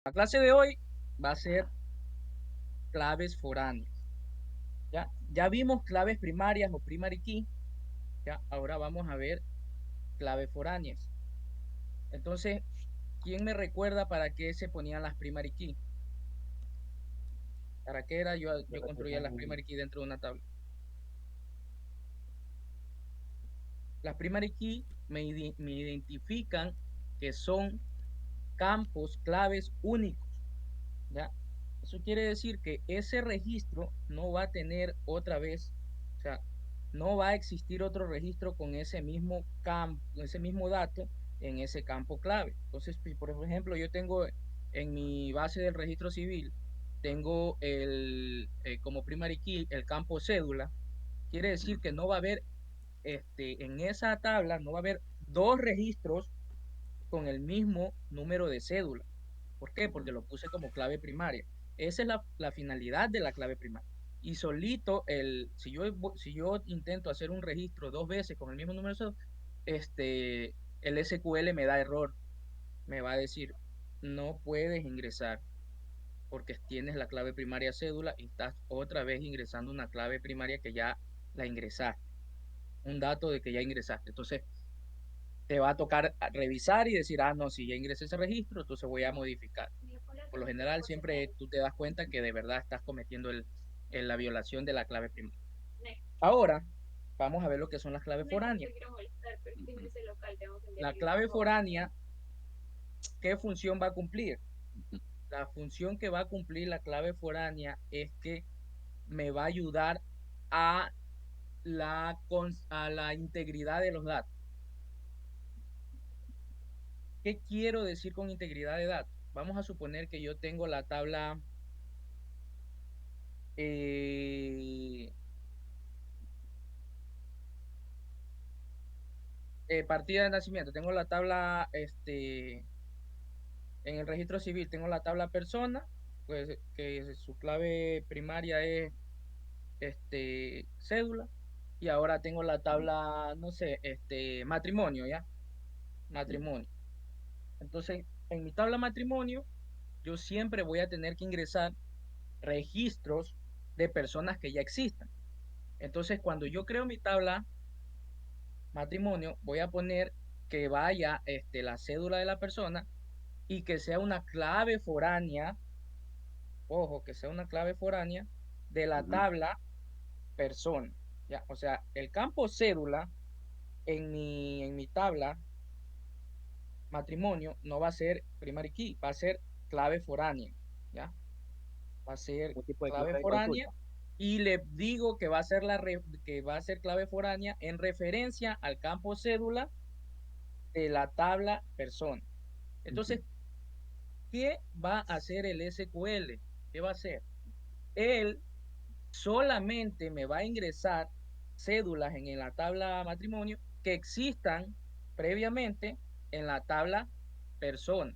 La clase de hoy va a ser claves foráneas. Ya vimos claves primarias o primary key. Ya, ahora vamos a ver claves foráneas. Entonces, ¿quién me recuerda para qué se ponían las primary key? ¿Para qué era yo construía las primary key dentro de una tabla? Las primary key me identifican que son campos claves únicos. ¿Ya? Eso quiere decir que ese registro no va a tener otra vez, o sea, no va a existir otro registro con ese mismo campo, ese mismo dato en ese campo clave. Entonces, por ejemplo, yo tengo en mi base del registro civil, tengo como primary key el campo cédula. Quiere decir que no va a haber, en esa tabla, no va a haber dos registros con el mismo número de cédula. ¿Por qué? Porque lo puse como clave primaria. Esa es la finalidad de la clave primaria. Y solito, si yo intento hacer un registro dos veces con el mismo número de cédula, el SQL me da error. Me va a decir, no puedes ingresar porque tienes la clave primaria cédula y estás otra vez ingresando una clave primaria que ya la ingresaste. Un dato de que ya ingresaste. Entonces, te va a tocar revisar y decir, ah, no, si ya ingresé ese registro, entonces voy a modificar. Por lo general, siempre tú te das cuenta que de verdad estás cometiendo la violación de la clave primaria. Ahora, vamos a ver lo que son las claves foráneas. La clave foránea, ¿qué función va a cumplir? La función que va a cumplir la clave foránea es que me va a ayudar a a la integridad de los datos. ¿Qué quiero decir con integridad de datos? Vamos a suponer que yo tengo la tabla eh, partida de nacimiento. Tengo la tabla, en el registro civil, tengo la tabla persona, pues que su clave primaria es cédula. Y ahora tengo la tabla, no sé, matrimonio, ¿ya? Matrimonio. Entonces, en mi tabla matrimonio, yo siempre voy a tener que ingresar registros de personas que ya existan. Entonces, cuando yo creo mi tabla matrimonio, voy a poner que vaya la cédula de la persona y que sea una clave foránea, ojo, que sea una clave foránea de la tabla persona. ¿Ya? O sea, el campo cédula en mi tabla matrimonio no va a ser primary key, va a ser clave foránea. ¿Ya? Va a ser Un tipo de clave clave de foránea consulta. y le digo que va a ser que va a ser clave foránea en referencia al campo cédula de la tabla persona. Entonces, Ujú. ¿qué va a hacer el SQL? ¿Qué va a hacer? Él solamente me va a ingresar cédulas en la tabla matrimonio que existan previamente en la tabla persona.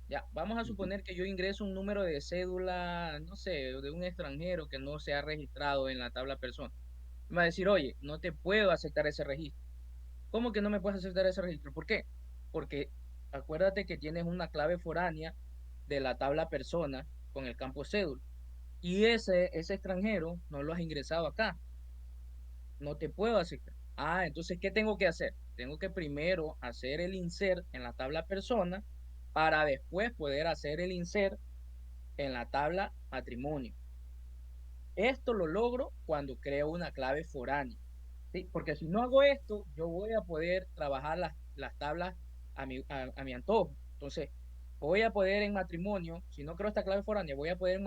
Ya, vamos a Ujú. suponer que yo ingreso un número de cédula, no sé, de un extranjero que no se ha registrado en la tabla persona. Me va a decir, oye, no te puedo aceptar ese registro. ¿Cómo que no me puedes aceptar ese registro? ¿Por qué? Porque acuérdate que tienes una clave foránea de la tabla persona con el campo cédula. Y ese extranjero no lo has ingresado acá. No te puedo aceptar. Ah, entonces, ¿qué tengo que hacer? Tengo que primero hacer el insert en la tabla persona para después poder hacer el insert en la tabla matrimonio. Esto lo logro cuando creo una clave foránea. ¿Sí? Porque si no hago esto, yo voy a poder trabajar las tablas a mi antojo. Entonces, voy a poder en matrimonio, si no creo esta clave foránea, voy a poder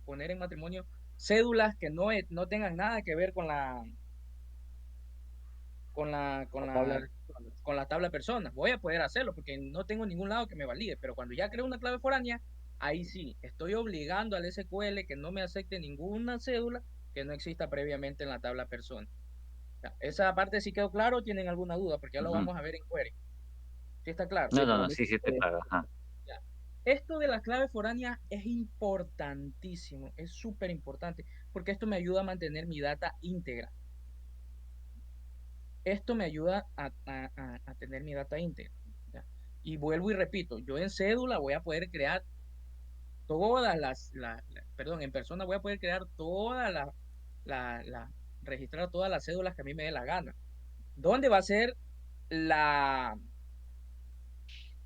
poner en matrimonio cédulas que no tengan nada que ver con la, con La tabla la, de personas. con la tabla persona. Voy a poder hacerlo porque no tengo ningún lado que me valide. Pero cuando ya creo una clave foránea, ahí sí, estoy obligando al SQL que no me acepte ninguna cédula que no exista previamente en la tabla persona. Ya, esa parte sí quedó claro, ¿tienen alguna duda? Porque ya lo Ujú. vamos a ver en query. ¿Sí está claro? No, Sí, no, para no, mí sí, sí, está claro. Ajá. Ya. Esto de la clave foránea es importantísimo, es súper importante, porque esto me ayuda a mantener mi data íntegra. Esto me ayuda a tener mi data íntegra. ¿Ya? Y vuelvo y repito, yo en cédula voy a poder crear. todas perdón, en persona voy a poder crear todas la, la- registrar todas las cédulas que a mí me dé la gana. ¿Dónde va a ser la,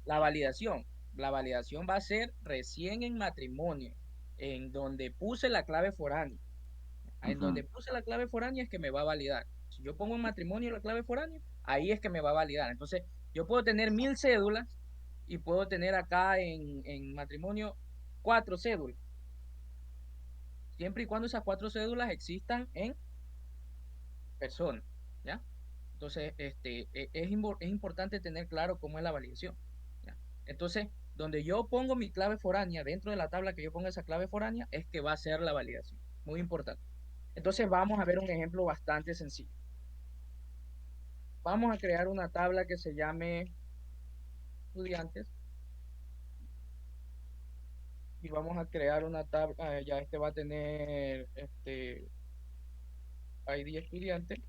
la validación? La validación va a ser recién en matrimonio, en donde puse la clave foránea. En Ujú. donde puse la clave foránea es que me va a validar. Si yo pongo en matrimonio la clave foránea, ahí es que me va a validar. Entonces, yo puedo tener 1000 cédulas y puedo tener acá en matrimonio 4 cédulas, siempre y cuando esas 4 cédulas existan en persona, ¿ya? Entonces, es importante tener claro cómo es la validación, ¿ya? Entonces, donde yo pongo mi clave foránea, dentro de la tabla que yo ponga esa clave foránea, es que va a ser la validación. Muy importante. Entonces, vamos a ver un ejemplo bastante sencillo. Vamos a crear una tabla que se llame estudiantes y vamos a crear una tabla, ya este va a tener ID estudiante,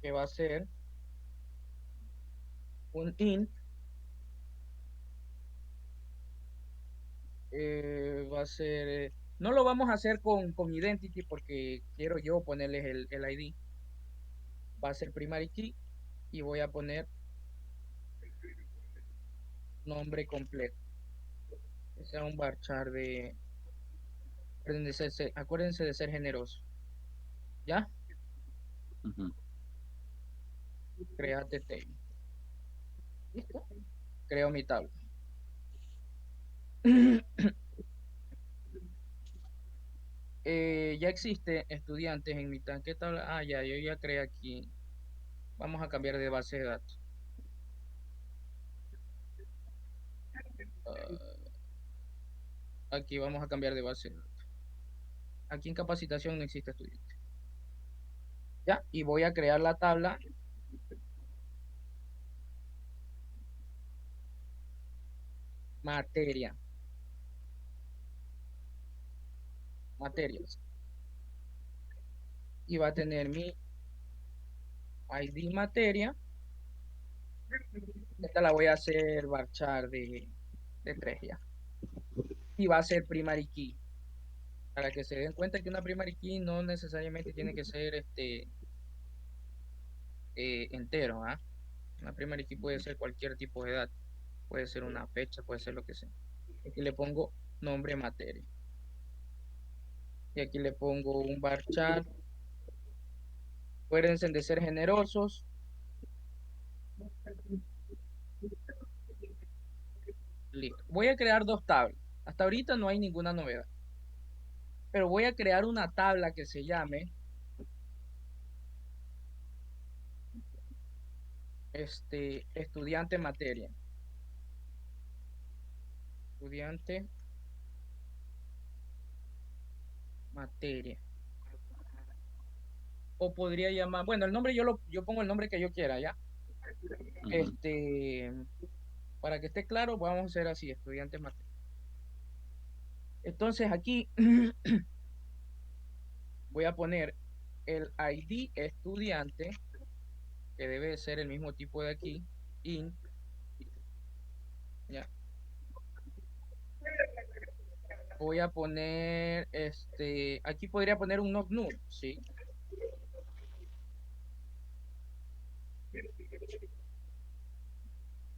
que va a ser un int, va a ser, no lo vamos a hacer con identity porque quiero yo ponerles el ID, va a ser primary key y voy a poner nombre completo, que sea un varchar acuérdense de ser generosos, ¿ya? Ujú. Créate table. ¿Listo? Creo mi tabla. Ya existe estudiantes en mi tanque tabla. Ah, ya, yo ya creé aquí. Vamos a cambiar de base de datos. Ah, aquí vamos a cambiar de base de datos. Aquí en capacitación no existe estudiante. Ya, y voy a crear la tabla materia, materias. Y va a tener mi ID materia. Esta la voy a hacer varchar de 3 ya. Y va a ser primary key. Para que se den cuenta que una primary key no necesariamente tiene que ser entero, ¿ah? Una primary key puede ser cualquier tipo de dato. Puede ser una fecha, puede ser lo que sea. Aquí le pongo nombre materia. Y aquí le pongo un varchar. Acuérdense de ser generosos. Listo. Voy a crear 2 tablas. Hasta ahorita no hay ninguna novedad. Pero voy a crear una tabla que se llame estudiante materia. Estudiante materia. O podría llamar, bueno, el nombre yo pongo el nombre que yo quiera, ¿ya? Ujú. Este, para que esté claro, vamos a hacer así, estudiante materia. Entonces aquí voy a poner el ID estudiante, que debe de ser el mismo tipo de aquí, int, ¿ya? Voy a poner, aquí podría poner un not null, ¿sí?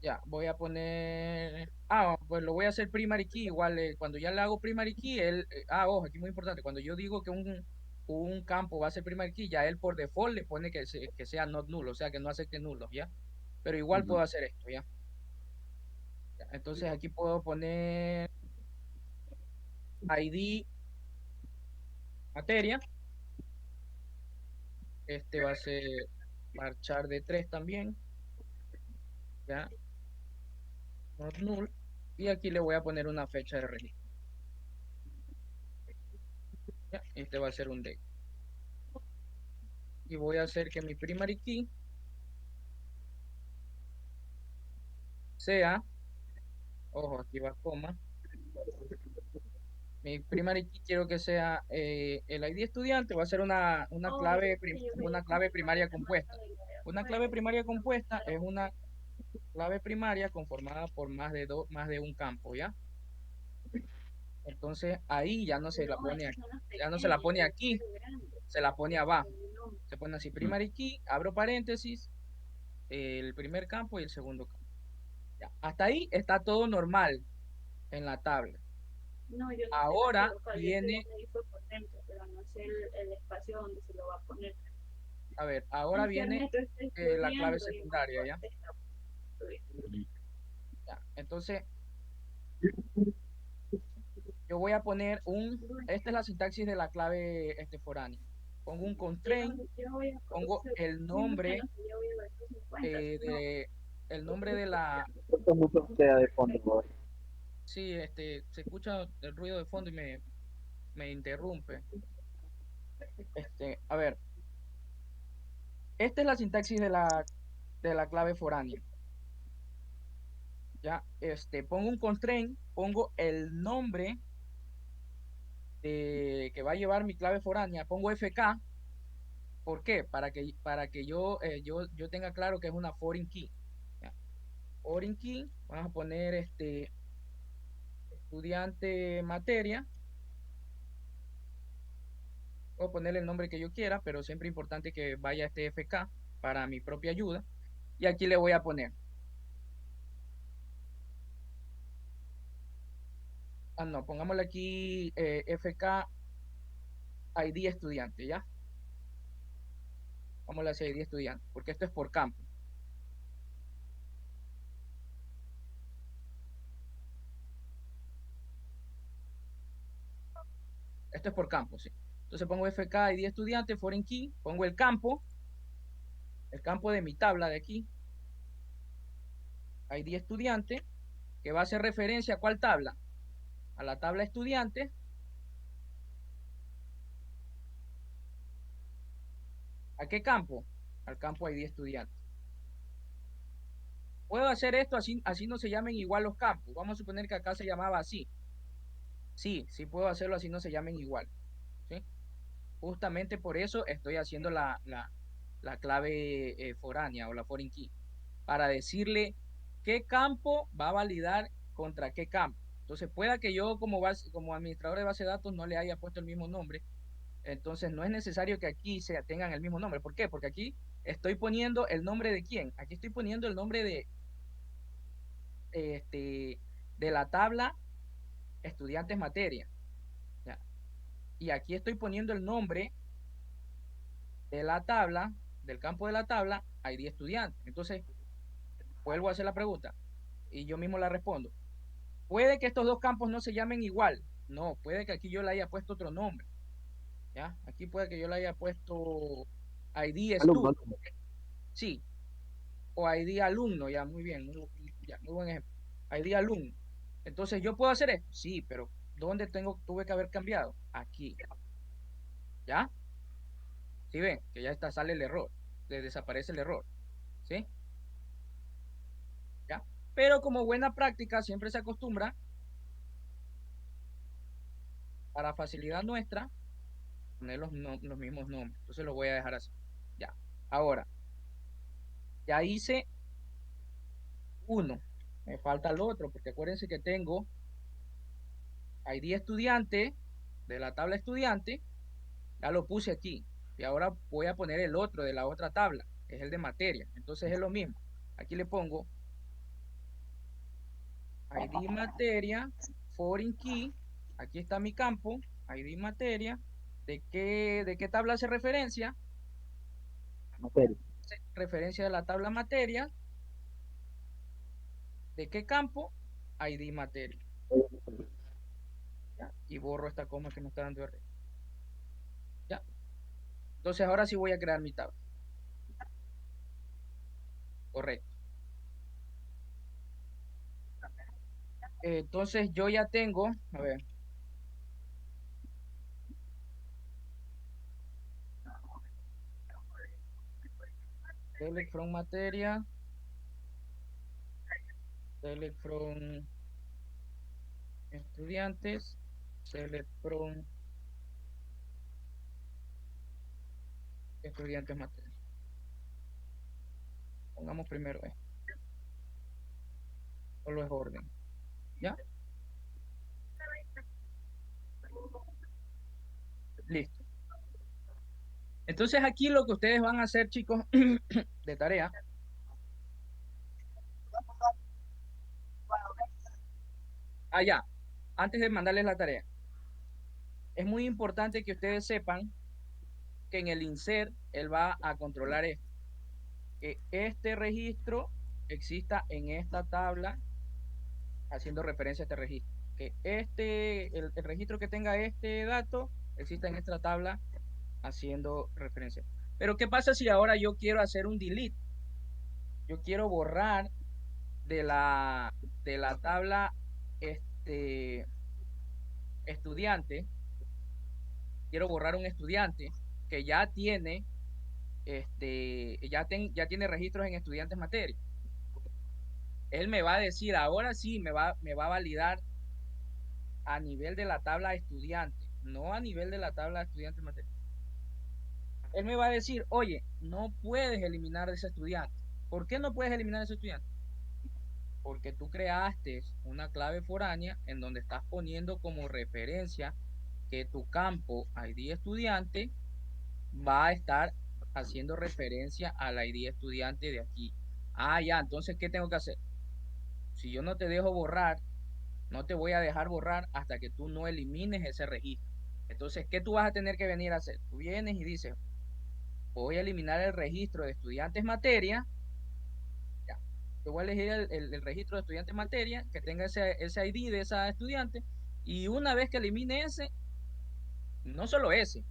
Ya, voy a poner, pues lo voy a hacer primary key, igual cuando ya le hago primary key, ojo, aquí muy importante, cuando yo digo que un campo va a ser primary key, ya él por default le pone que sea not null, o sea, que no acepte nulos, ¿ya? Pero igual Ujú. puedo hacer esto, ¿ya? Ya, entonces aquí puedo poner ID materia, este va a ser marchar de 3 también, ¿ya? Not null, y aquí le voy a poner una fecha de registro, ¿ya? Este va a ser un date. Y voy a hacer que mi primary key sea, ojo, aquí va coma, mi primary key quiero que sea el ID estudiante, va a ser una clave primaria compuesta. Una clave primaria compuesta es una clave primaria conformada por más de un campo, ¿ya? Entonces ahí ya no se la No, pone esos aquí, son los ya no se la pequeños, pone yo aquí, quiero grandes, se la pone con abajo. mi nombre. Se pone así, mm, primary key, abro paréntesis, el primer campo y el segundo campo. Ya, hasta ahí está todo normal en la tabla. No, yo no sé las Ahora colocar, yo sé viene, dónde hizo por dentro, pero no sé el espacio donde se lo va a poner. a ver, ahora Aunque viene Ernesto está la clave estudiando y secundaria, ¿ya? Marco está estudiando. mm, Ya, entonces yo voy a poner esta es la sintaxis de la clave foránea. Pongo un Yo, constraint, yo voy a pongo el menos que nombre no sé, yo voy a ver los 50, eh, no, de, el nombre de la, Escucho mucho sea de fondo, bro. sí, se escucha el ruido de fondo y me interrumpe. A ver, esta es la sintaxis de la clave foránea. Ya, pongo un constraint, pongo el nombre que va a llevar mi clave foránea, pongo FK. ¿Por qué? Para que yo tenga claro que es una foreign key. ¿Ya? Foreign key, vamos a poner estudiante materia, o ponerle el nombre que yo quiera, pero siempre importante que vaya este FK para mi propia ayuda. Y aquí le voy a poner, no, pongámosle aquí FK ID estudiante, ¿ya? Vamos a hacer ID estudiante, porque esto es por campo. Esto es por campo, sí. Entonces pongo FK ID estudiante, foreign key, pongo el campo de mi tabla de aquí, ID estudiante, que va a hacer referencia a cuál tabla, a la tabla estudiante. ¿A qué campo? Al campo ID estudiante. Puedo hacer esto así, así no se llamen igual los campos. Vamos a suponer que acá se llamaba así. Sí, sí puedo hacerlo así no se llamen igual. ¿Sí? Justamente por eso estoy haciendo la clave foránea o la foreign key, para decirle qué campo va a validar contra qué campo. Entonces, pueda que yo como administrador de base de datos no le haya puesto el mismo nombre, entonces no es necesario que aquí tengan el mismo nombre. ¿Por qué? Porque aquí estoy poniendo el nombre de quién. Aquí estoy poniendo el nombre este, de la tabla estudiantes materia. ¿Ya? Y aquí estoy poniendo el nombre de la tabla, del campo de la tabla, ID estudiante. Entonces, vuelvo a hacer la pregunta y yo mismo la respondo. ¿Puede que estos dos campos no se llamen igual? No, puede que aquí yo le haya puesto otro nombre. ¿Ya? Aquí puede que yo le haya puesto ID Alumno, Stu, alumno. sí, o ID alumno, ya, muy bien, ya, muy buen ejemplo. ID alumno. Entonces, ¿yo puedo hacer esto? Sí, pero ¿dónde tuve que haber cambiado? Aquí, ¿ya? ¿Sí ven? Que ya está, sale el error, le desaparece el error, ¿sí? ¿Ya? Pero como buena práctica, siempre se acostumbra, para facilidad nuestra, poner los mismos nombres. Entonces lo voy a dejar así. Ya. Ahora, ya hice uno. Me falta el otro, porque acuérdense que tengo ID estudiante de la tabla estudiante, ya lo puse aquí. Y ahora voy a poner el otro de la otra tabla, que es el de materia. Entonces es lo mismo. Aquí le pongo ID materia, foreign key. Aquí está mi campo, ID materia. De qué tabla hace referencia? Materia. Hace referencia de la tabla materia. ¿De qué campo? ID materia. ¿Ya? Y borro esta coma que me está dando error. ¿Ya? Entonces ahora sí voy a crear mi tabla. Correcto. Entonces yo ya tengo, a ver, select from materia, select from estudiantes, select from estudiantes materia. Pongamos primero esto. Solo es orden. ¿Ya? Listo. Entonces aquí lo que ustedes van a hacer, chicos, de tarea. Ya. Antes de mandarles la tarea. Es muy importante que ustedes sepan que en el insert él va a controlar esto. Que este registro exista en esta tabla haciendo referencia a este registro. Que el registro que tenga este dato exista en esta tabla haciendo referencia. Pero ¿qué pasa si ahora yo quiero hacer un delete? Yo quiero borrar de la tabla estudiante, quiero borrar un estudiante que ya tiene ya tiene registros en estudiantes materia. Él me va a decir, ahora sí me va a validar a nivel de la tabla estudiante, no a nivel de la tabla estudiante materia. Él me va a decir, oye, no puedes eliminar a ese estudiante. ¿Por qué no puedes eliminar a ese estudiante? Porque tú creaste una clave foránea en donde estás poniendo como referencia que tu campo ID estudiante va a estar haciendo referencia al ID estudiante de aquí. Ya, entonces, ¿qué tengo que hacer? Si yo no te dejo borrar, no te voy a dejar borrar hasta que tú no elimines ese registro. Entonces, ¿qué tú vas a tener que venir a hacer? Tú vienes y dices, voy a eliminar el registro de estudiantes materia. Ya. Yo voy a elegir el registro de estudiantes materia que tenga ese ID de esa estudiante. Y una vez que elimine ese, no solo ese,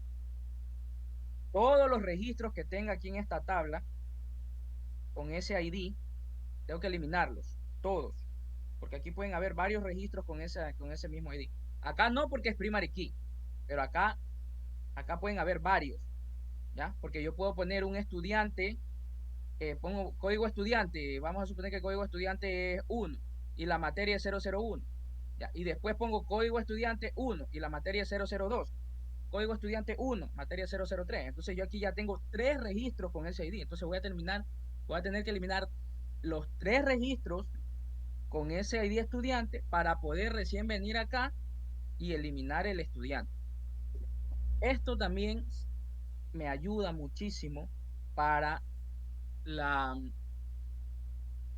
todos los registros que tenga aquí en esta tabla con ese ID, tengo que eliminarlos, todos. Porque aquí pueden haber varios registros con ese mismo ID. Acá no porque es primary key, pero acá pueden haber varios, ¿ya? Porque yo puedo poner un estudiante, pongo código estudiante, vamos a suponer que el código estudiante es 1 y la materia es 001, ¿ya? Y después pongo código estudiante 1 y la materia es 002, código estudiante 1, materia 003. Entonces yo aquí ya tengo 3 registros con ese ID, entonces voy a tener que eliminar los 3 registros con ese ID estudiante para poder recién venir acá y eliminar el estudiante. Esto también me ayuda muchísimo para la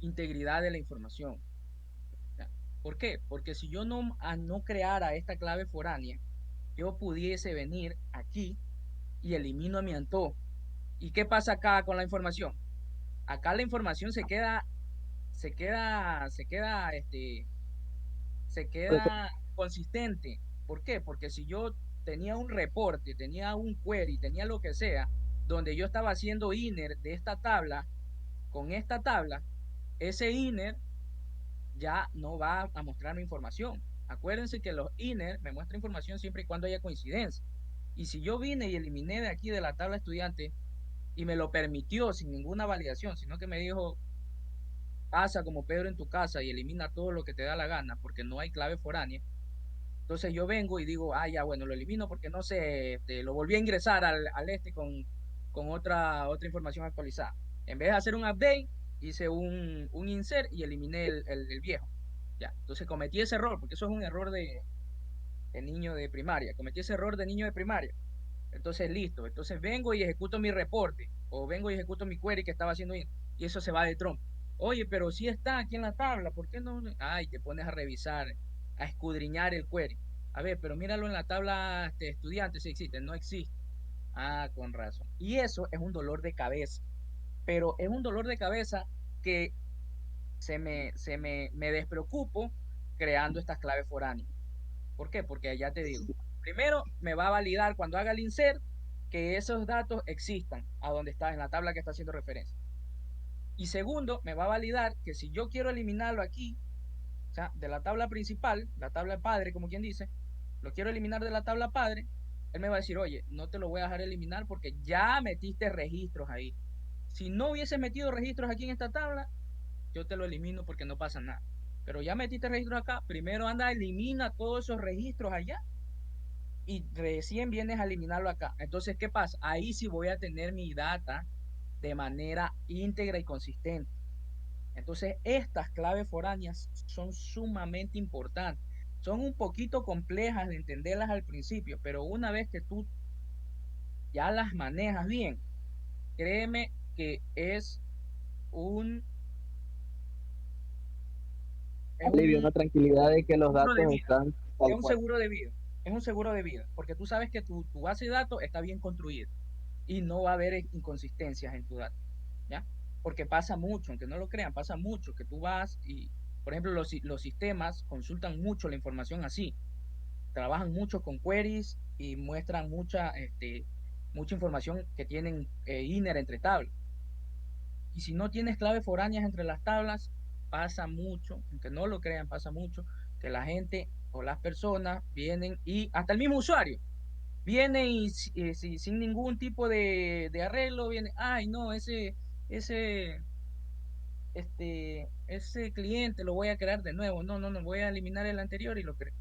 integridad de la información. ¿Ya? ¿Por qué? Porque si yo no creara esta clave foránea, yo pudiese venir aquí y elimino a mi antojo. ¿Y qué pasa acá con la información? Acá la información se queda consistente. ¿Por qué? Porque si yo tenía un reporte, tenía un query, tenía lo que sea, donde yo estaba haciendo inner de esta tabla con esta tabla, ese inner ya no va a mostrarme información. Acuérdense que los inner me muestran información siempre y cuando haya coincidencia. Y si yo vine y eliminé de aquí de la tabla estudiante y me lo permitió sin ninguna validación, sino que me dijo, pasa como Pedro en tu casa y elimina todo lo que te da la gana porque no hay clave foránea. Entonces yo vengo y digo, ya, bueno, lo elimino porque no sé, lo volví a ingresar con otra información actualizada. En vez de hacer un update, hice un insert y eliminé el viejo. Ya, entonces cometí ese error, porque eso es un error de niño de primaria. Cometí ese error de niño de primaria. Entonces, listo. Entonces vengo y ejecuto mi reporte, o vengo y ejecuto mi query que estaba haciendo y eso se va de trompo. Oye, pero si está aquí en la tabla, ¿por qué no? Ay, te pones a revisar, a escudriñar el query. A ver, pero míralo en la tabla estudiante si existe, no existe. Con razón. Y eso es un dolor de cabeza, pero es un dolor de cabeza que me despreocupo creando estas claves foráneas. ¿Por qué? Porque ya te digo, primero me va a validar cuando haga el insert que esos datos existan a donde está, en la tabla que está haciendo referencia. Y segundo, me va a validar que si yo quiero eliminarlo aquí, o sea, de la tabla principal, la tabla padre, como quien dice, lo quiero eliminar de la tabla padre, él me va a decir, oye, no te lo voy a dejar eliminar porque ya metiste registros ahí. Si no hubiese metido registros aquí en esta tabla, yo te lo elimino porque no pasa nada. Pero ya metiste registros acá, primero anda, elimina todos esos registros allá y recién vienes a eliminarlo acá. Entonces, ¿qué pasa? Ahí sí voy a tener mi data de manera íntegra y consistente. Entonces, estas claves foráneas son sumamente importantes. Son un poquito complejas de entenderlas al principio, pero una vez que tú ya las manejas bien, créeme que un, es Alivio, un una tranquilidad de que los seguro de datos vida. están Es tal un cual. seguro de vida. Es un seguro de vida, porque tú sabes que tu base de datos está bien construida y no va a haber inconsistencias en tu dato, ¿ya? Porque pasa mucho, aunque no lo crean, pasa mucho que tú vas y, por ejemplo, los sistemas consultan mucho la información así, trabajan mucho con queries y muestran mucha información que tienen inner entre tablas. Y si no tienes claves foráneas entre las tablas, pasa mucho, aunque no lo crean, pasa mucho, que la gente o las personas vienen y hasta el mismo usuario viene y sin ningún tipo de arreglo, viene, ay, no, ese, ese cliente lo voy a crear de nuevo, no, no, no, voy a eliminar el anterior y lo creo.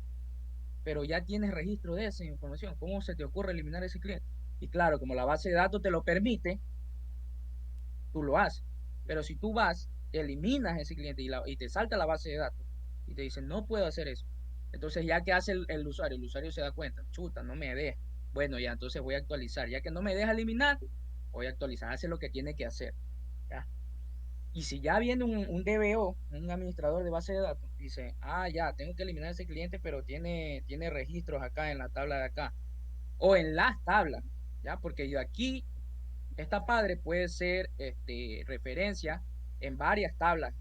Pero ya tienes registro de esa información, ¿cómo se te ocurre eliminar ese cliente? Y claro, como la base de datos te lo permite, tú lo haces. Pero si tú vas, eliminas ese cliente y te salta la base de datos y te dice, no puedo hacer eso. Entonces, ya que hace el usuario se da cuenta, chuta, no me deja. Bueno, ya entonces voy a actualizar. Ya que no me deja eliminar, voy a actualizar. Hace lo que tiene que hacer. ¿Ya? Y si ya viene un DBO, un administrador de base de datos, dice, ah, ya, tengo que eliminar ese cliente, pero tiene registros acá en la tabla de acá, o en las tablas, ¿ya? Porque yo aquí esta padre puede ser referencia en varias tablas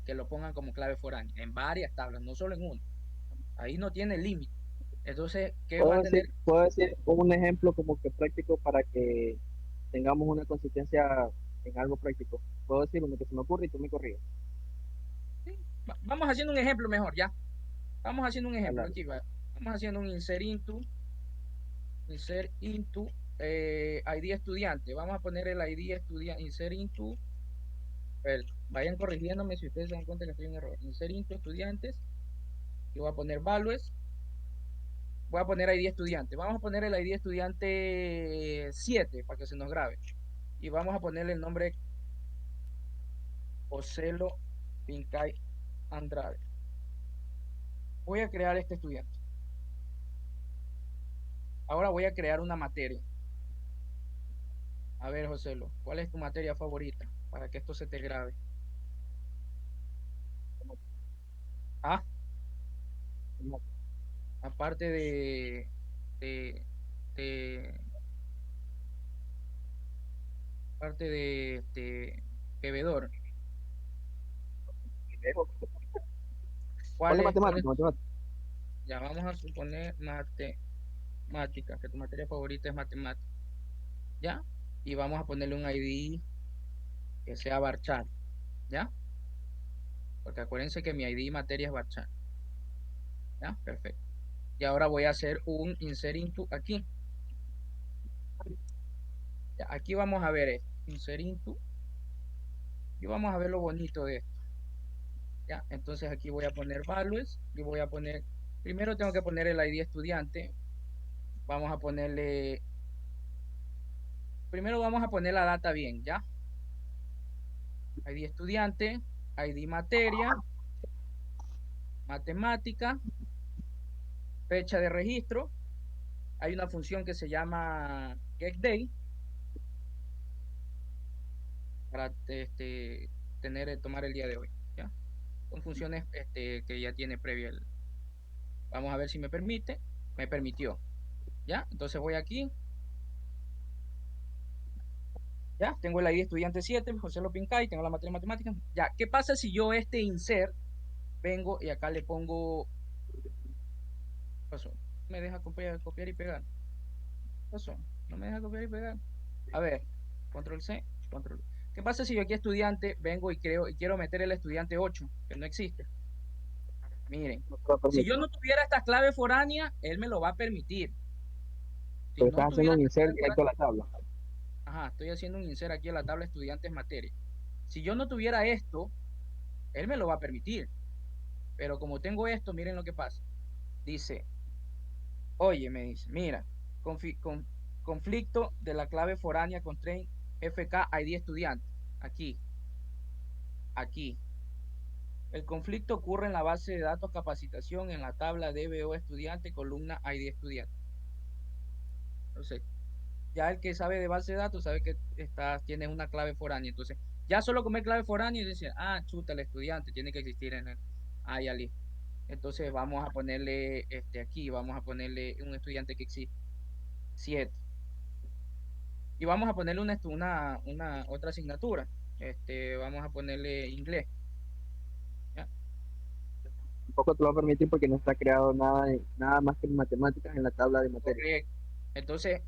que lo pongan como clave foránea, en varias tablas, no solo en una. Ahí no tiene límite. Entonces, ¿qué va a tener? Puedo decir un ejemplo como que práctico para que tengamos una consistencia en algo práctico. Puedo decir uno que se me ocurre y tú me corriges. Sí, vamos haciendo un ejemplo mejor, ya. Vamos haciendo un ejemplo Hablar. aquí, va. Vamos haciendo un insert into ID estudiante. Vamos a poner el ID estudiante, insert into, a ver, vayan corrigiéndome si ustedes se dan cuenta que estoy en error. Insert into estudiantes, y voy a poner values. Voy a poner ID estudiante. Vamos a poner el ID estudiante 7 para que se nos grabe. Y vamos a ponerle el nombre Ocelo Pincay Andrade. Voy a crear este estudiante. Ahora voy a crear una materia. A ver, Joselo, ¿cuál es tu materia favorita para que esto se te grabe? Ah, aparte de, de parte de bebedor. Ponle ¿Cuál es? matemática, matemática. Ya vamos a suponer matemática, que tu materia favorita es matemática. ¿Ya? Y vamos a ponerle un ID que sea varchar, ¿ya? Porque acuérdense que mi ID materia es varchar, ¿ya? Perfecto. Y ahora voy a hacer un insert into aquí. Ya, aquí vamos a ver esto, insert into, y vamos a ver lo bonito de esto, ¿ya? Entonces aquí voy a poner values y voy a poner, primero tengo que poner el ID estudiante, vamos a ponerle, primero vamos a poner la data bien, ¿ya? ID estudiante, ID materia, matemática, fecha de registro. Hay una función que se llama getDay para tomar el día de hoy, ¿ya? Son funciones que ya tiene previa vamos a ver si me permite. Me permitió, ¿ya? Entonces voy aquí, ¿ya? Tengo el ID estudiante 7, José Lopincay, tengo la materia de matemáticas. Ya, ¿qué pasa si yo insert vengo y acá le pongo, ¿qué pasó? Me deja copiar y pegar. ¿Qué pasó? No me deja copiar y pegar. A ver, control C, control V. ¿Qué pasa si yo aquí estudiante vengo y quiero meter el estudiante 8 que no existe? Miren, No te lo si yo permite. no tuviera esta clave foránea, él me lo va a permitir. Si Pero no estás haciendo tuviera un esta insert clave directo a foránea, la tabla. ajá, estoy haciendo un insert aquí a la tabla estudiantes materia. Si yo no tuviera esto, él me lo va a permitir. Pero como tengo esto, miren lo que pasa. Dice, oye, me dice, mira, conflicto de la clave foránea constraint FK ID estudiante. Aquí, aquí. El conflicto ocurre en la base de datos capacitación, en la tabla DBO estudiante, columna ID estudiante. Entonces, ya el que sabe de base de datos sabe que tiene una clave foránea. Entonces, ya solo comer clave foránea y decir, ah, chuta, el estudiante tiene que existir en el. Ah, ya listo. Entonces, vamos a ponerle aquí, vamos a ponerle un estudiante que existe, 7. Y vamos a ponerle una otra asignatura. Vamos a ponerle inglés. ¿Ya? Tampoco te lo va a permitir porque no está creado nada más que matemáticas en la tabla de materias. Correcto. Entonces,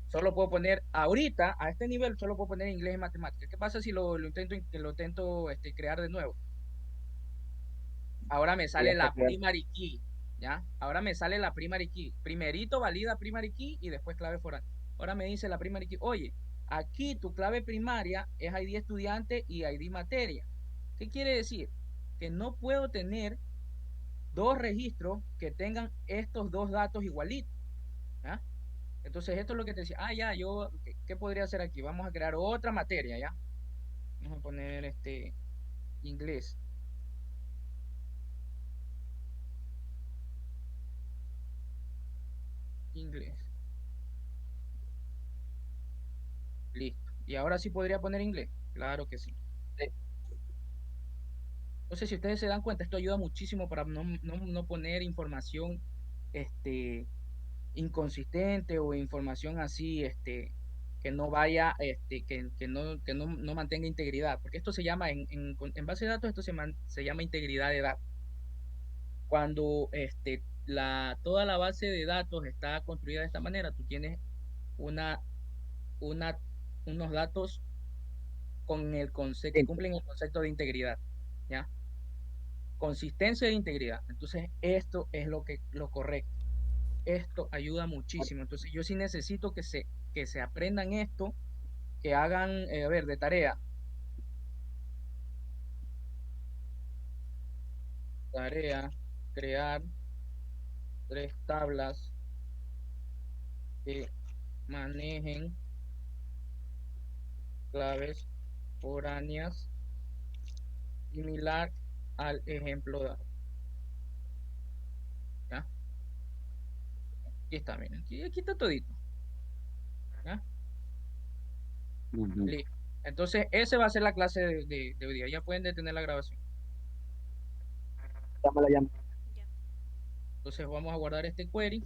solo puedo poner, ahorita, a este nivel, solo puedo poner inglés y matemáticas. ¿Qué pasa si lo intento crear de nuevo? Ahora me Y ya sale está la creado. primary key, ¿ya? Ahora me sale la primary key. Primerito valida primary key y después clave foránea. Ahora me dice la primary key, oye, aquí tu clave primaria es ID estudiante y ID materia. ¿Qué quiere decir? Que no puedo tener dos registros que tengan estos dos datos igualitos, ¿ya? Entonces esto es lo que te decía, ya, ¿qué podría hacer aquí? Vamos a crear otra materia, ¿ya? Vamos a poner inglés. Inglés. Listo. ¿Y ahora sí podría poner inglés? Claro que sí. Sí. Entonces, si ustedes se dan cuenta, esto ayuda muchísimo para no poner información este, inconsistente o información así que no vaya, que no mantenga integridad. Porque esto se llama, en base de datos, esto se llama integridad de datos. Cuando toda la base de datos está construida de esta manera, tú tienes una, una, unos datos con el concepto, que Sí, cumplen el concepto de integridad, ¿ya? Consistencia e integridad. Entonces, esto es lo correcto. Esto ayuda muchísimo. Entonces, yo sí necesito que se aprendan esto, que hagan, a ver, de tarea, crear 3 tablas que manejen claves foráneas similar al ejemplo dado. ¿Ya? Aquí está, miren, aquí está todito. ¿Ya? Ujú. Listo. Entonces, esa va a ser la clase de hoy día. Ya pueden detener la grabación. ya me la llamo. Ya. Entonces, vamos a guardar este query.